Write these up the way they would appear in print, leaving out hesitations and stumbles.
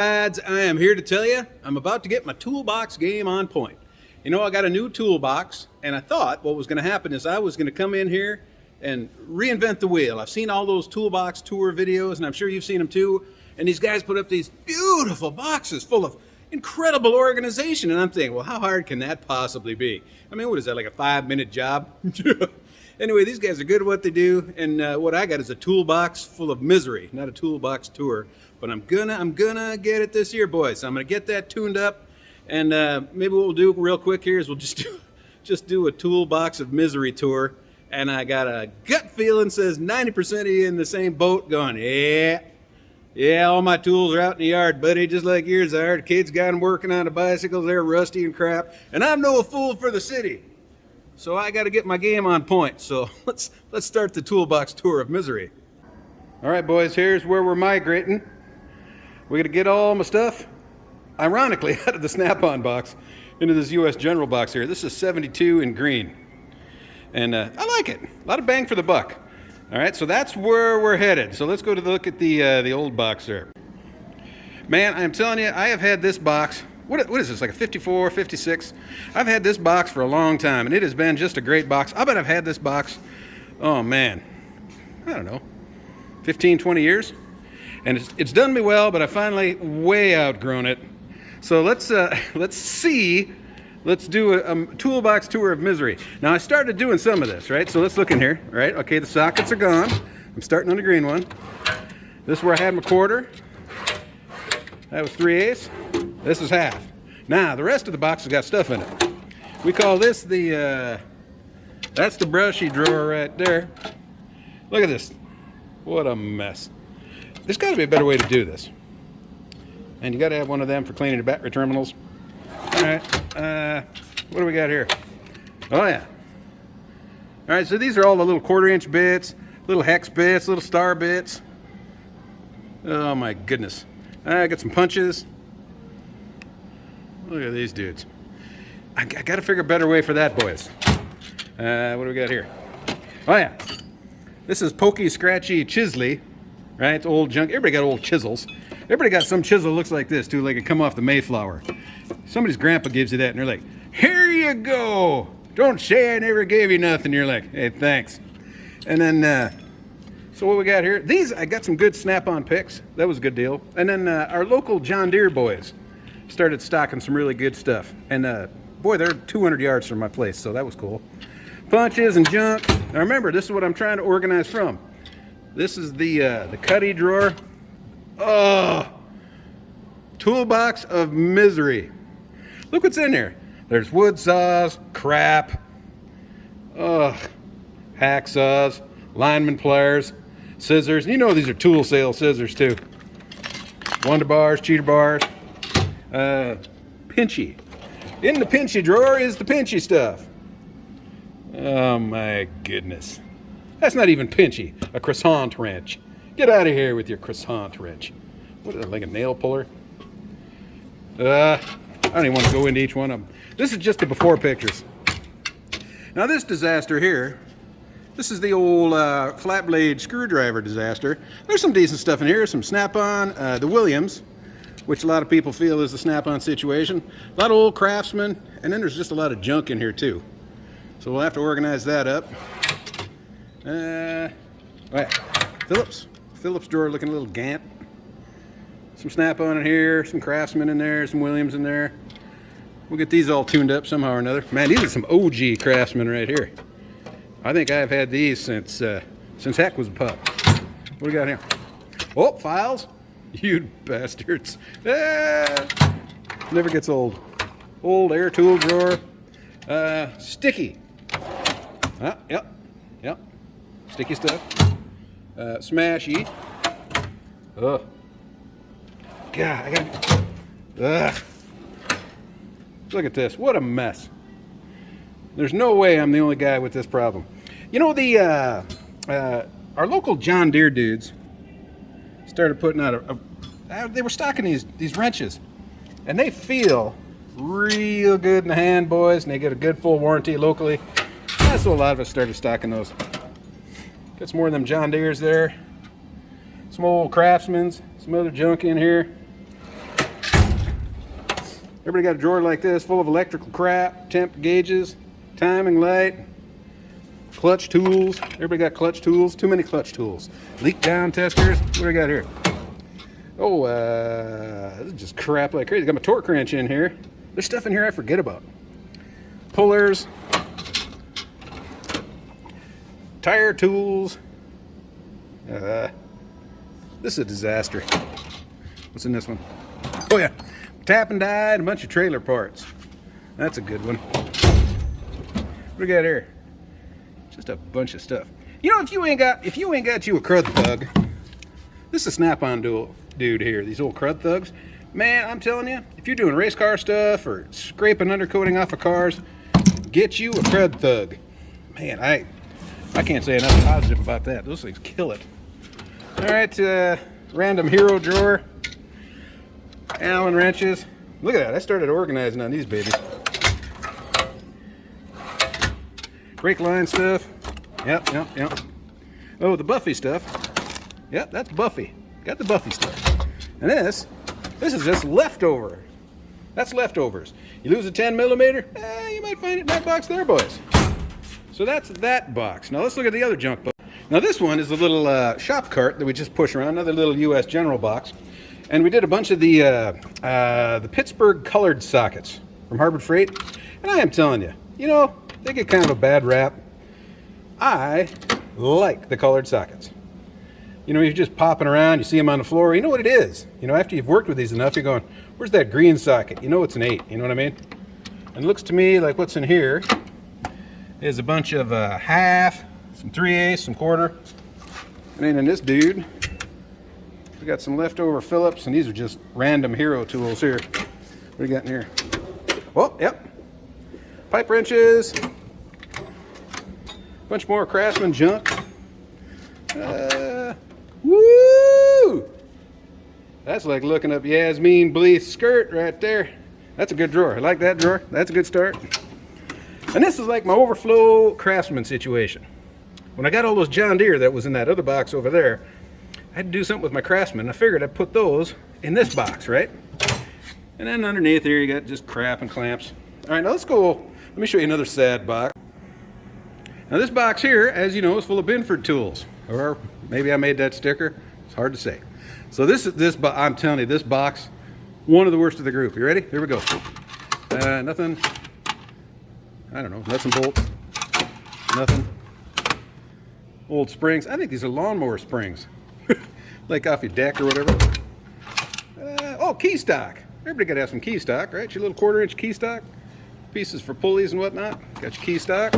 Lads, I am here to tell you I'm about to get my toolbox game on point. You know, I got a new toolbox, and I thought what was going to happen is I was going to come in here and reinvent the wheel. I've seen all those toolbox tour videos, and I'm sure you've seen them too. And these guys put up these beautiful boxes full of incredible organization, and I'm thinking, well, how hard can that possibly be? I mean, what is that, like a 5-minute job? Anyway, these guys are good at what they do, and what I got is a toolbox full of misery, not a toolbox tour. But I'm gonna get it this year, boys. So I'm gonna get that tuned up, and maybe what we'll do real quick here is we'll just do a toolbox of misery tour. And I got a gut feeling says 90% of you in the same boat, going, yeah, all my tools are out in the yard, buddy, just like yours are. The kids got them working on the bicycles, they're rusty and crap, and I'm no fool for the city. So I got to get my game on point. So let's start the toolbox tour of misery. All right, boys, here's where we're migrating. We're gonna get all my stuff, ironically, out of the Snap-on box into this U.S. General box here. This is 72 in green, and I like it. A lot of bang for the buck. All right, so that's where we're headed. So let's go to look at the old box there. Man, I'm telling you, I have had this box. What is this, like a 54, 56? I've had this box for a long time, and it has been just a great box. I bet I've had this box, oh man, I don't know, 15, 20 years. And it's done me well, but I finally way outgrown it. So let's do a toolbox tour of misery. Now I started doing some of this, right? So let's look in here, right? Okay, the sockets are gone. I'm starting on the green one. This is where I had my quarter. That was 3/8. This is half. Now the rest of the box has got stuff in it. We call this that's the brushy drawer right there. Look at this. What a mess. There's got to be a better way to do this. And you got to have one of them for cleaning the battery terminals. All right, what do we got here? Oh yeah. All right, so these are all the little 1/4-inch bits, little hex bits, little star bits. Oh my goodness. I got some punches. Look at these dudes. I got to figure a better way for that, boys. What do we got here? Oh yeah. This is pokey, scratchy, chiselly. Right, it's old junk. Everybody got old chisels. Everybody got some chisel that looks like this too, like it come off the Mayflower. Somebody's grandpa gives you that, and they're like, "Here you go. Don't say I never gave you nothing." You're like, "Hey, thanks." And then, so what we got here? I got some good Snap-on picks. That was a good deal. And then our local John Deere boys started stocking some really good stuff. And boy, they're 200 yards from my place, so that was cool. Punches and junk. Now remember, this is what I'm trying to organize from. This is the cutty drawer. Oh, toolbox of misery. Look what's in there. There's wood saws, crap, hacksaws, lineman pliers, scissors. You know these are tool sale scissors too. Wonder bars, cheater bars, pinchy. In the pinchy drawer is the pinchy stuff. Oh my goodness. That's not even pinchy. A croissant wrench. Get out of here with your croissant wrench. What is it, like a nail puller? I don't even want to go into each one of them. This is just the before pictures. Now this disaster here, this is the old flat blade screwdriver disaster. There's some decent stuff in here. Some Snap-on, the Williams, which a lot of people feel is the Snap-on situation. A lot of old Craftsman, and then there's just a lot of junk in here too. So we'll have to organize that up. Right. Phillips drawer looking a little gant. Some Snap-on in here, some Craftsman in there, some Williams in there. We'll get these all tuned up somehow or another. Man, these are some OG Craftsman right here. I think I've had these since Heck was a pup. What do we got here? Oh, files. You bastards. Never gets old. Old air tool drawer. Sticky. Yep. Sticky stuff. Smashy. Ugh. God, ugh. Look at this. What a mess. There's no way I'm the only guy with this problem. You know, our local John Deere dudes started putting out they were stocking these wrenches, and they feel real good in the hand, boys, and they get a good full warranty locally. That's what a lot of us started stocking those. Got some more of them John Deere's there. Some old Craftsmans, some other junk in here. Everybody got a drawer like this full of electrical crap, temp gauges, timing light, clutch tools. Everybody got clutch tools. Too many clutch tools. Leak down testers. What do I got here? Oh, this is just crap like crazy. Got my torque wrench in here. There's stuff in here I forget about. Pullers, tire tools. This is a disaster. What's in this one? Oh yeah, tap and die and a bunch of trailer parts. That's a good one. What do we got here? Just a bunch of stuff. You know, if you ain't got you a crud thug, this is a Snap-on dude here. These old crud thugs, man. I'm telling you, if you're doing race car stuff or scraping undercoating off of cars, get you a crud thug. Man, I can't say enough positive about that. Those things kill it. All right, random hero drawer. Allen wrenches. Look at that. I started organizing on these babies. Brake line stuff. Yep. Oh, the Buffy stuff. Yep, that's Buffy. Got the Buffy stuff. And this is just leftover. That's leftovers. You lose a 10 millimeter, you might find it in that box there, boys. So that's that box. Now let's look at the other junk box. Now this one is a little shop cart that we just push around, another little U.S. General box. And we did a bunch of the Pittsburgh colored sockets from Harbor Freight. And I am telling you, you know, they get kind of a bad rap. I like the colored sockets. You know, you're just popping around, you see them on the floor, you know what it is. You know, after you've worked with these enough, you're going, where's that green socket? You know it's an 8, you know what I mean? And it looks to me like what's in here is a bunch of half, some 3/8, some quarter. And then in this dude, we got some leftover Phillips, and these are just random hero tools here. What do you got in here? Oh, yep. Pipe wrenches. Bunch more Craftsman junk. Woo! That's like looking up Yasmin Bleeth's skirt right there. That's a good drawer. I like that drawer. That's a good start. And this is like my overflow Craftsman situation. When I got all those John Deere that was in that other box over there, I had to do something with my Craftsman. I figured I'd put those in this box, right? And then underneath here, you got just crap and clamps. All right, now let's go. Let me show you another sad box. Now this box here, as you know, is full of Binford tools. Or maybe I made that sticker. It's hard to say. So I'm telling you, this box, one of the worst of the group. You ready? Here we go. Nothing. I don't know. Nuts and bolts. Nothing. Old springs. I think these are lawnmower springs. Like off your deck or whatever. Oh, key stock. Everybody got to have some key stock, right? Your little 1/4-inch key stock. Pieces for pulleys and whatnot. Got your key stock.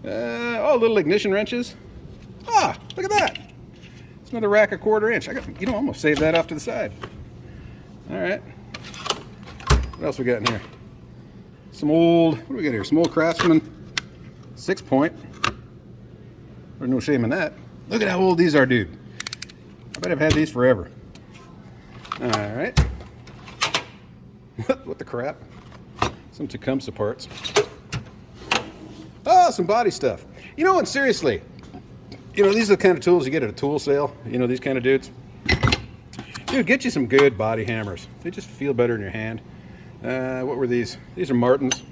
Oh, little ignition wrenches. Ah, look at that. It's another rack of 1/4-inch. I'm gonna save that off to the side. All right. What else we got in here? Some old, what do we got here? Some old Craftsman 6-point. There's no shame in that. Look at how old these are, dude. I bet I've had these forever. All right. What the crap? Some Tecumseh parts. Oh, some body stuff. You know what, seriously, you know, these are the kind of tools you get at a tool sale. You know, these kind of dudes. Dude, get you some good body hammers. They just feel better in your hand. What were these? These are Martins.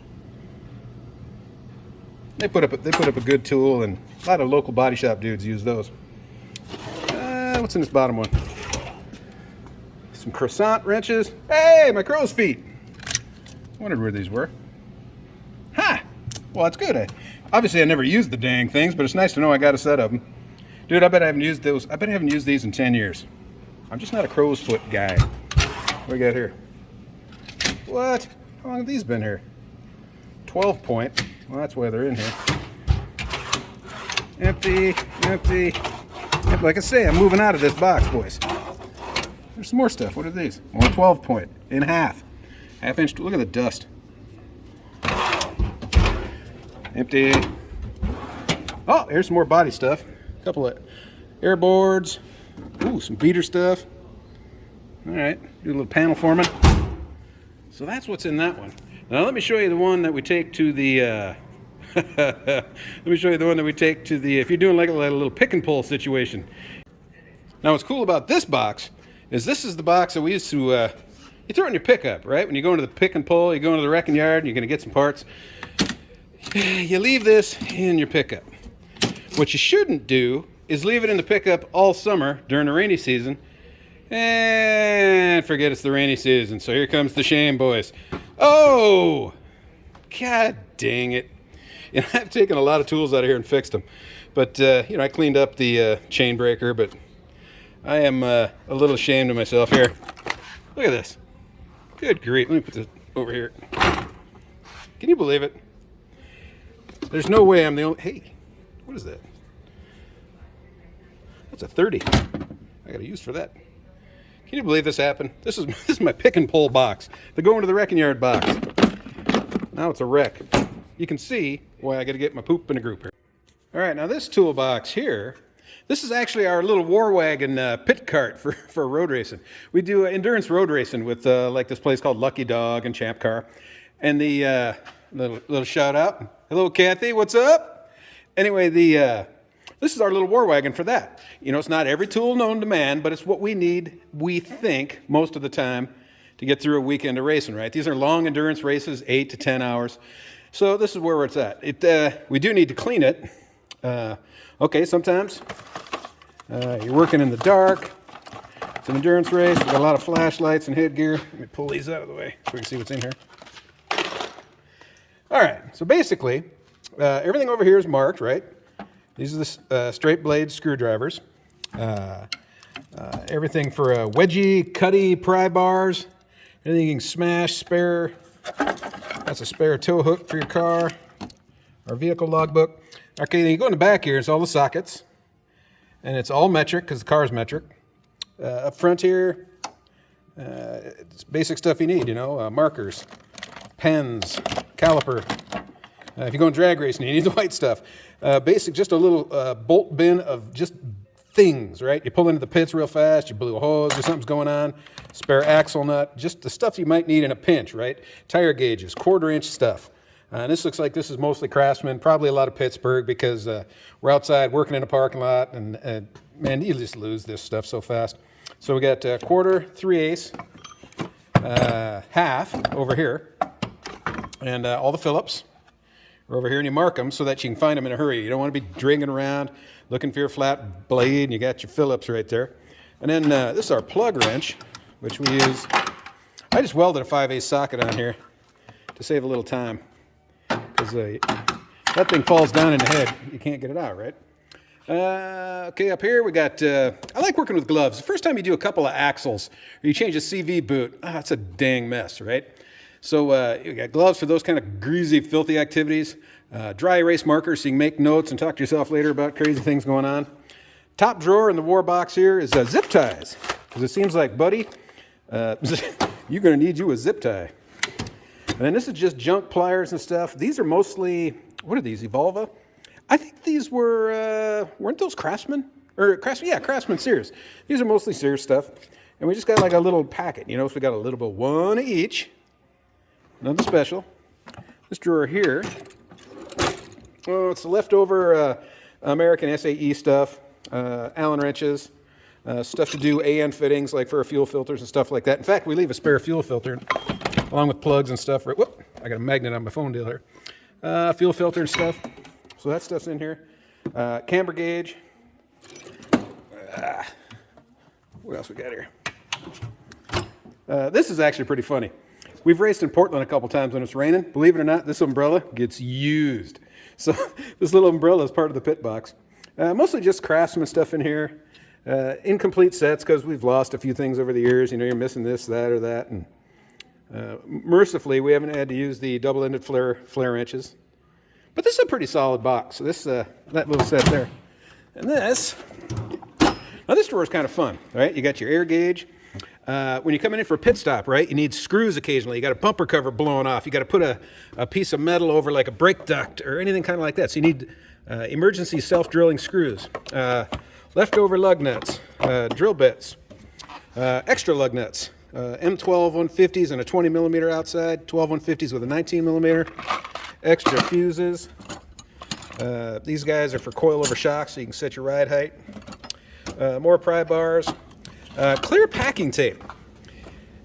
They put up a good tool, and a lot of local body shop dudes use those. What's in this bottom one? Some croissant wrenches. Hey, my crow's feet. Wondered where these were. Ha! Well, that's good. Obviously, I never used the dang things, but it's nice to know I got a set of them. Dude, I bet I haven't used those. I bet I haven't used these in 10 years. I'm just not a crow's foot guy. What do we got here? What? How long have these been here? 12-point. Well, that's why they're in here. Empty, empty. Yep, like I say, I'm moving out of this box, boys. There's some more stuff. What are these? More 12-point in half. Half-inch. Look at the dust. Empty. Oh, here's some more body stuff. A couple of air boards. Ooh, some beater stuff. All right, do a little panel forming. So that's what's in that one. Now let me show you the one that we take to the. Let me show you the one that we take to the. If you're doing like a little pick and pull situation. Now what's cool about this box is this is the box that we used to you throw it in your pickup, right? When you go into the pick and pull, you go into the wrecking yard and you're going to get some parts. You leave this in your pickup. What you shouldn't do is leave it in the pickup all summer during the rainy season and forget it's the rainy season. So here comes the shame, boys. Oh, God dang it. You know, I've taken a lot of tools out of here and fixed them. But, you know, I cleaned up the chain breaker, but I am a little ashamed of myself here. Look at this. Good grief. Let me put this over here. Can you believe it? There's no way I'm the only... Hey, what is that? That's a 30. I got a use for that. Can you believe this happened? This is my pick and pull box. They go into the wrecking yard box. Now it's a wreck. You can see why I got to get my poop in a group here. All right, now this toolbox here, this is actually our little war wagon pit cart for road racing. We do endurance road racing with like this place called Lucky Dog and Champ Car. And the little shout out, hello Kathy, what's up? Anyway, this is our little war wagon for that. You know, it's not every tool known to man, but it's what we need, we think, most of the time to get through a weekend of racing, right? These are long endurance races, 8 to 10 hours. So this is where it's at. We do need to clean it. Okay, sometimes you're working in the dark. It's an endurance race. We've got a lot of flashlights and headgear. Let me pull these out of the way so we can see what's in here. All right, so basically, everything over here is marked, right? These are the straight blade screwdrivers. Everything for wedgie, cutty, pry bars. Anything you can smash, spare. That's a spare tow hook for your car. Our vehicle logbook. Okay, then you go in the back here, it's all the sockets. And it's all metric, because the car is metric. Up front here, it's basic stuff you need, you know, markers, pens, caliper. If you go in drag racing, you need the white stuff. Basic, just a little bolt bin of just things, right? You pull into the pits real fast, you blew a hose or something's going on, spare axle nut, just the stuff you might need in a pinch, right? Tire gauges, 1/4-inch stuff. And this looks like this is mostly Craftsman, probably a lot of Pittsburgh because we're outside working in a parking lot and man, you just lose this stuff so fast. So we got 1/4, 3/8, half over here, and all the Phillips are over here, and you mark them so that you can find them in a hurry. You don't want to be dragging around looking for your flat blade, and you got your Phillips right there. And then this is our plug wrench, which we use. I just welded a 5/8 socket on here to save a little time. Because that thing falls down in the head, you can't get it out, right? Okay, up here we got, I like working with gloves. The first time you do a couple of axles, or you change a CV boot, it's a dang mess, right? So you got gloves for those kind of greasy, filthy activities. Dry erase markers so you can make notes and talk to yourself later about crazy things going on. Top drawer in the war box here is zip ties. Because it seems like, buddy, you're going to need you a zip tie. And then this is just junk pliers and stuff. These are mostly, what are these, Evolva? I think these were, weren't those Craftsman? Or Craftsman, yeah, Craftsman Sears. These are mostly Sears stuff. And we just got like a little packet, you know, so we got a little bit, one of each. Nothing special. This drawer here, oh, it's the leftover American SAE stuff, Allen wrenches, stuff to do AN fittings, like for our fuel filters and stuff like that. In fact, we leave a spare fuel filter along with plugs and stuff. Right, whoop, I got a magnet on my phone deal here. Fuel filter and stuff. So that stuff's in here. Camber gauge. What else we got here? This is actually pretty funny. We've raced in Portland a couple times when it's raining. Believe it or not, this umbrella gets used. So this little umbrella is part of the pit box. Mostly just Craftsman stuff in here. Incomplete sets because we've lost a few things over the years. You know, you're missing this, that, or that. And mercifully, we haven't had to use the double-ended flare wrenches. But this is a pretty solid box. So this, that little set there. And this, now this drawer is kind of fun, right? You got your air gauge. When you're coming in for a pit stop, right, you need screws occasionally. You got a bumper cover blown off. You got to put a piece of metal over like a brake duct or anything kind of like that. So you need emergency self-drilling screws, leftover lug nuts, drill bits, extra lug nuts, M12 150s and a 20 millimeter outside, 12 150s with a 19 millimeter, extra fuses. These guys are for coilover shocks so you can set your ride height. More pry bars. Clear packing tape.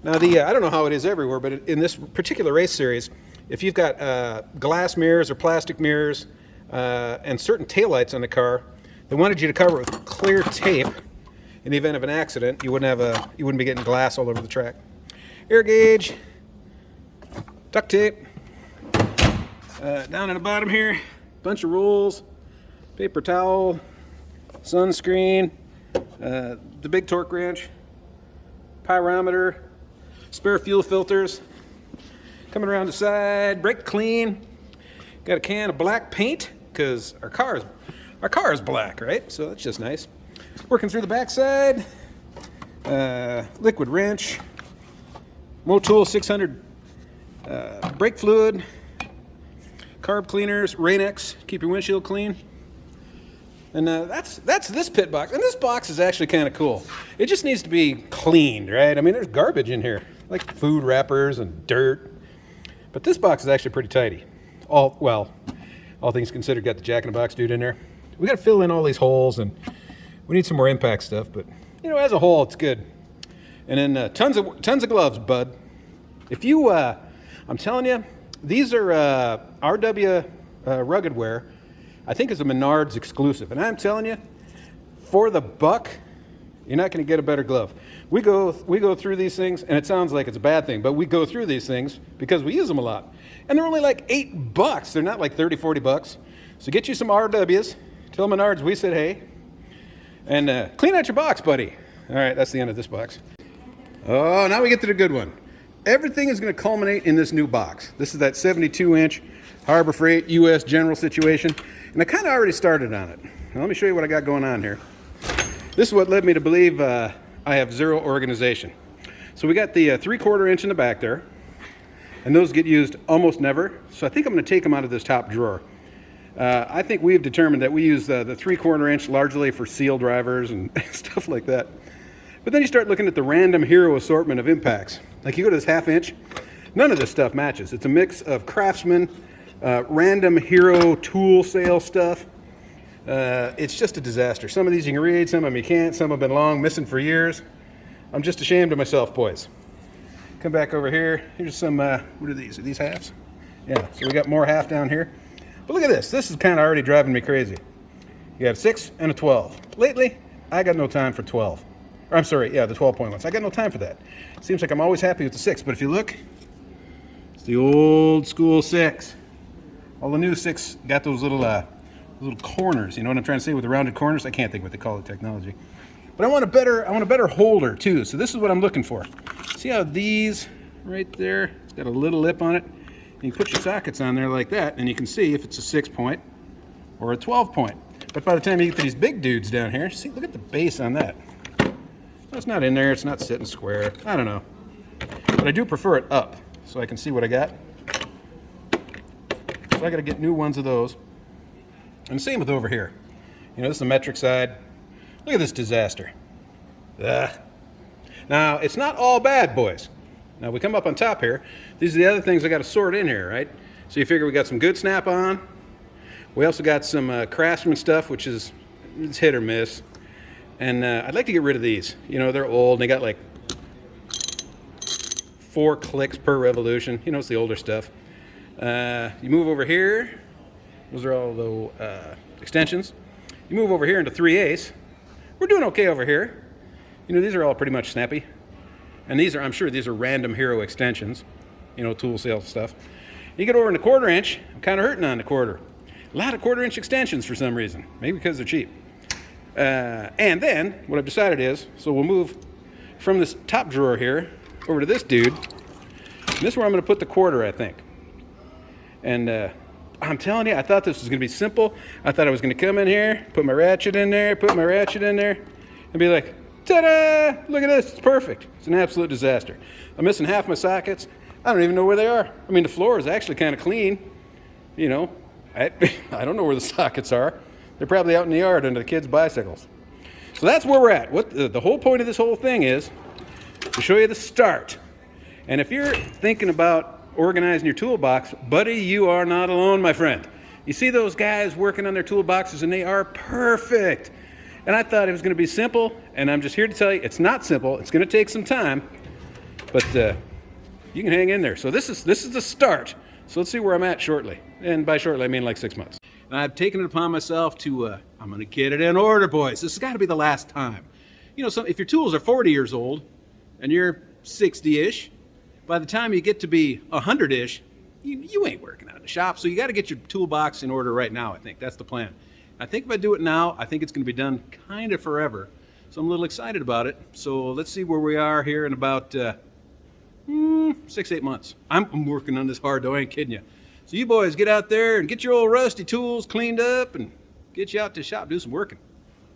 Now, I don't know how it is everywhere, but in this particular race series, if you've got glass mirrors or plastic mirrors and certain taillights on the car, they wanted you to cover it with clear tape. In the event of an accident, you wouldn't be getting glass all over the track. Air gauge, duct tape. Down at the bottom here, bunch of rolls, paper towel, sunscreen, the big torque wrench, pyrometer, spare fuel filters. Coming around the side, brake clean. Got a can of black paint because our car is black, right? So that's just nice. Working through the backside, liquid wrench, Motul 600 brake fluid, carb cleaners, Rain-X, keep your windshield clean. And that's this pit box. And this box is actually kind of cool. It just needs to be cleaned, right? I mean, there's garbage in here, like food wrappers and dirt. But this box is actually pretty tidy. All things considered, got the jack-in-the-box dude in there. We got to fill in all these holes, and we need some more impact stuff. But as a whole, it's good. And then tons of gloves, bud. If you, I'm telling you, these are RW rugged wear. I think it's a Menards exclusive, and I'm telling you, for the buck, you're not going to get a better glove. We go through these things, and it sounds like it's a bad thing, but we go through these things because we use them a lot. And they're only like $8. They're not like 30, 40 bucks. So get you some RWs. Tell Menards we said hey. And clean out your box, buddy. All right, that's the end of this box. Oh, now we get to the good one. Everything is going to culminate in this new box. This is that 72-inch Harbor Freight U.S. General situation. And I kind of already started on it. Now, let me show you what I got going on here. This is what led me to believe I have zero organization. So we got the 3/4 inch in the back there. And those get used almost never. So I think I'm going to take them out of this top drawer. I think we've determined that we use the 3/4 inch largely for seal drivers and stuff like that. But then you start looking at the random hero assortment of impacts. Like you go to this 1/2 inch, none of this stuff matches. It's a mix of Craftsman, random hero tool sale stuff. It's just a disaster. Some of these you can read, some of them you can't. Some have been long, missing for years. I'm just ashamed of myself, boys. Come back over here. Here's some, what are these? Are these halves? Yeah, so we got more half down here. But look at this. This is kind of already driving me crazy. You got a 6 and a 12. Lately, I got no time for 12. Or I'm sorry, yeah, the 12-point ones. I got no time for that. Seems like I'm always happy with the 6, but if you look, it's the old school 6. All the new 6 got those little corners. You know what I'm trying to say with the rounded corners? I can't think what they call the technology. But I want a better holder too. So this is what I'm looking for. See how these right there, it's got a little lip on it. And you put your sockets on there like that, and you can see if it's a 6-point or a 12-point. But by the time you get to these big dudes down here, see, look at the base on that. It's not in there, it's not sitting square. I don't know. But I do prefer it up so I can see what I got. So I got to get new ones of those. And same with over here. This is the metric side. Look at this disaster. Ugh. Now, it's not all bad, boys. Now, we come up on top here. These are the other things I got to sort in here, right? So you figure we got some good snap-on. We also got some Craftsman stuff, which is it's hit or miss. And I'd like to get rid of these. They're old, and they got like 4 clicks per revolution. It's the older stuff. You move over here. Those are all the extensions. You move over here into 3/8. We're doing okay over here. These are all pretty much snappy. And I'm sure these are random hero extensions. Tool sales stuff. You get over in the 1/4 inch. I'm kind of hurting on the quarter. A lot of 1/4 inch extensions for some reason. Maybe because they're cheap. And then what I've decided is, so we'll move from this top drawer here over to this dude. And this is where I'm going to put the 1/4, I think. And I'm telling you, I thought this was going to be simple. I thought I was going to come in here, put my ratchet in there, and be like, ta-da! Look at this, it's perfect. It's an absolute disaster. I'm missing half my sockets. I don't even know where they are. I mean, the floor is actually kind of clean. I don't know where the sockets are. They're probably out in the yard under the kids' bicycles. So that's where we're at. What the whole point of this whole thing is to show you the start. And if you're thinking about organizing your toolbox, buddy, you are not alone, my friend. You see those guys working on their toolboxes, and they are perfect. And I thought it was going to be simple, and I'm just here to tell you it's not simple. It's going to take some time. but you can hang in there. So this is the start. So let's see where I'm at shortly. And by shortly, I mean like 6 months. And I've taken it upon myself to, I'm going to get it in order, boys. This has got to be the last time. You know, if your tools are 40 years old and you're 60-ish, by the time you get to be 100-ish, you ain't working out in the shop. So you got to get your toolbox in order right now, I think. That's the plan. I think if I do it now, I think it's going to be done kind of forever. So I'm a little excited about it. So let's see where we are here in about 6-8 months. I'm working on this hard, though. I ain't kidding you. So you boys get out there and get your old rusty tools cleaned up and get you out to the shop, do some working.